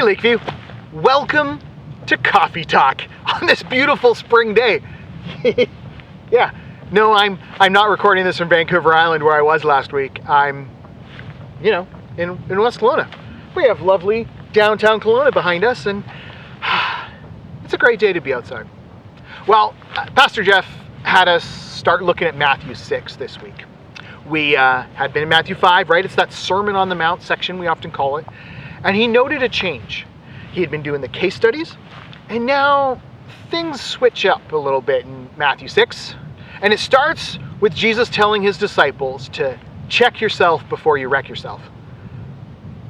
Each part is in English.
Hey Lakeview, welcome to Coffee Talk on this beautiful spring day. Yeah, no, I'm not recording this from Vancouver Island where I was last week. I'm, in West Kelowna. We have lovely downtown Kelowna behind us, and it's a great day to be outside. Well, Pastor Jeff had us start looking at Matthew 6 this week. We had been in Matthew 5, right? It's that Sermon on the Mount section, we often call it. And he noted a change. He had been doing the case studies, and now things switch up a little bit in Matthew 6. And it starts with Jesus telling his disciples to check yourself before you wreck yourself.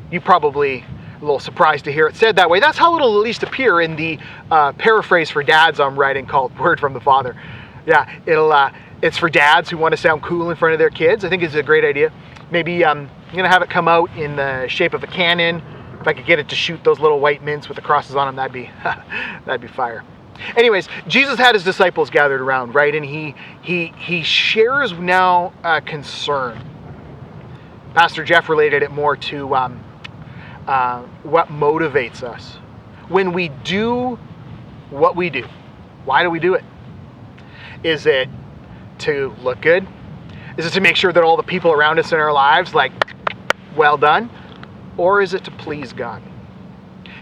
You probably a little surprised to hear it said that way. That's how it'll at least appear in the paraphrase for dads I'm writing called Word from the Father. Yeah, it's for dads who want to sound cool in front of their kids. I think it's a great idea. Maybe I'm going to have it come out in the shape of a cannon. If I could get it to shoot those little white mints with the crosses on them, that'd be fire. Anyways, Jesus had his disciples gathered around, right? And he shares now a concern. Pastor Jeff related it more to what motivates us. When we do what we do, why do we do it? Is it to look good? Is it to make sure that all the people around us in our lives, well done? Or is it to please God?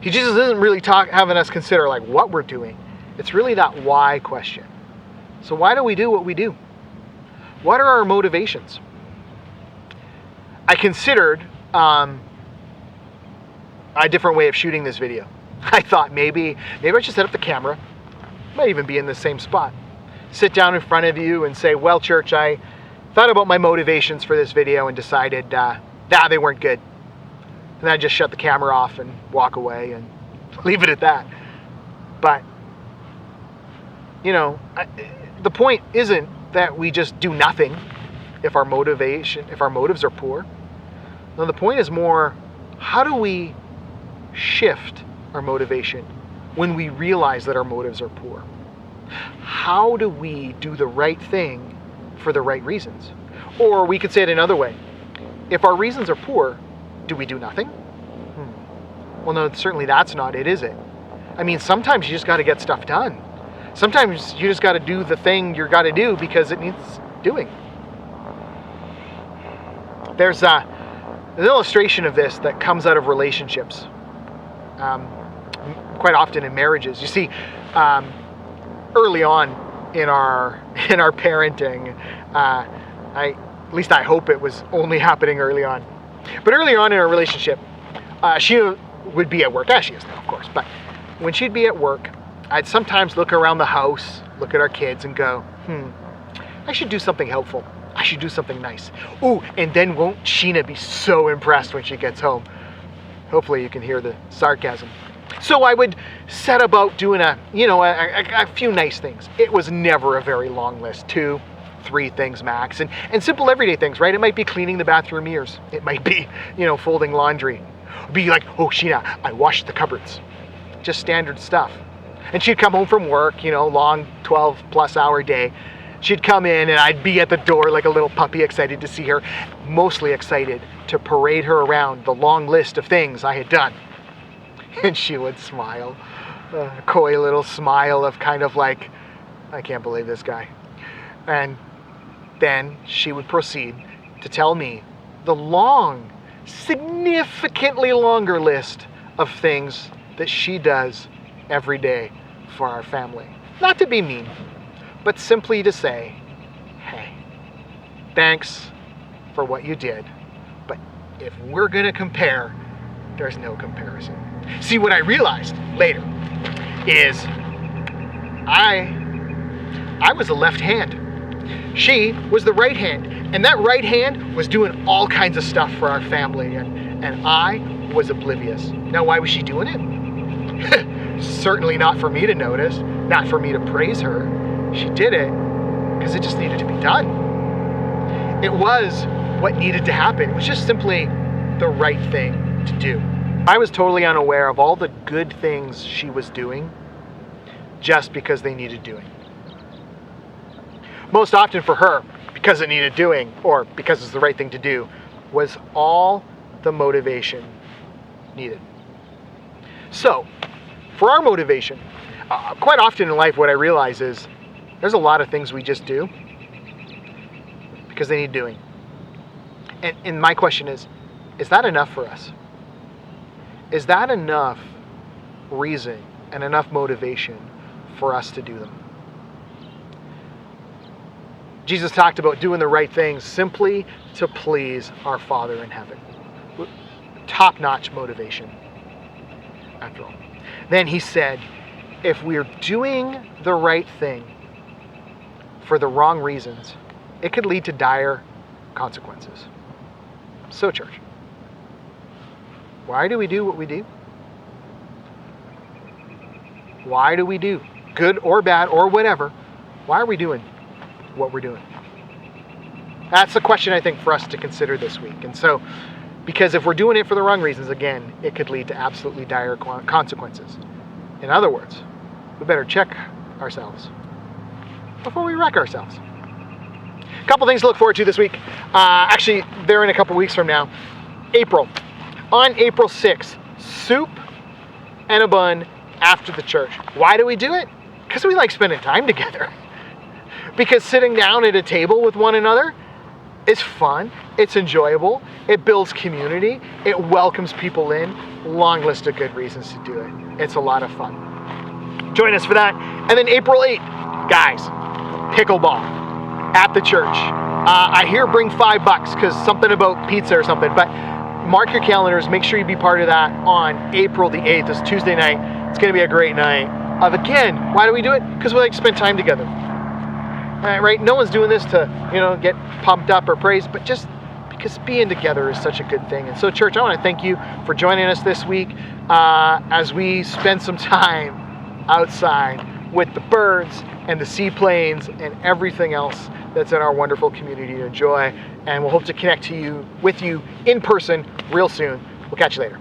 Jesus isn't really having us consider what we're doing. It's really that why question. So why do we do what we do? What are our motivations? I considered a different way of shooting this video. I thought maybe I should set up the camera. Might even be in the same spot. Sit down in front of you and say, well, church, I thought about my motivations for this video and decided they weren't good. And then I just shut the camera off and walk away and leave it at that. But, the point isn't that we just do nothing if our motives are poor. No, the point is more, how do we shift our motivation when we realize that our motives are poor? How do we do the right thing for the right reasons? Or we could say it another way. If our reasons are poor, do we do nothing? Well, no, certainly that's not it, is it? I mean, sometimes you just got to get stuff done. Sometimes you just got to do the thing you got to do because it needs doing. There's an illustration of this that comes out of relationships, quite often in marriages. You see, early on in our parenting, at least I hope it was only happening early on. But early on in our relationship, she would be at work, as she is now, of course. But when she'd be at work, I'd sometimes look around the house, look at our kids, and go, I should do something helpful. I should do something nice. Ooh, and then won't Sheena be so impressed when she gets home? Hopefully you can hear the sarcasm. So I would set about doing a few nice things. It was never a very long list, 2, 3 things max, and simple everyday things, right? It might be cleaning the bathroom mirrors. It might be, folding laundry. It'd be like, oh, Sheena, I washed the cupboards. Just standard stuff. And she'd come home from work, long 12+ hour day. She'd come in and I'd be at the door like a little puppy, excited to see her, mostly excited to parade her around the long list of things I had done. And she would smile, a coy little smile of kind of like, I can't believe this guy. And then she would proceed to tell me the long, significantly longer list of things that she does every day for our family. Not to be mean, but simply to say, hey, thanks for what you did. But if we're going to compare, there's no comparison. See, what I realized later is I was the left hand. She was the right hand. And that right hand was doing all kinds of stuff for our family. And I was oblivious. Now, why was she doing it? Certainly not for me to notice, not for me to praise her. She did it because it just needed to be done. It was what needed to happen. It was just simply the right thing to do. I was totally unaware of all the good things she was doing just because they needed doing. Most often for her, because it needed doing, or because it's the right thing to do, was all the motivation needed. So, for our motivation, quite often in life what I realize is there's a lot of things we just do because they need doing. And my question is that enough for us? Is that enough reason and enough motivation for us to do them? Jesus talked about doing the right things simply to please our Father in heaven. Top-notch motivation, after all. Then he said, if we're doing the right thing for the wrong reasons, it could lead to dire consequences. So, church, why do we do what we do? Why do we do, good or bad or whatever, why are we doing what we're doing? That's the question I think for us to consider this week. And so, because if we're doing it for the wrong reasons, again, it could lead to absolutely dire consequences. In other words, we better check ourselves before we wreck ourselves. A couple things to look forward to this week. Actually, they're in a couple weeks from now. April. On April 6th, soup and a bun after the church. Why do we do it? Because we like spending time together. Because sitting down at a table with one another is fun, it's enjoyable, it builds community, it welcomes people in. Long list of good reasons to do it. It's a lot of fun. Join us for that. And then April 8th, guys, pickleball at the church. I hear bring $5 because something about pizza or something, but mark your calendars, make sure you be part of that on April the 8th. It's Tuesday night. It's going to be a great night. Again, why do we do it? Because we like to spend time together. Right? No one's doing this to, get pumped up or praised, but just because being together is such a good thing. And so, church, I want to thank you for joining us this week as we spend some time outside with the birds and the seaplanes and everything else that's in our wonderful community to enjoy. And we'll hope to connect with you in person real soon. We'll catch you later.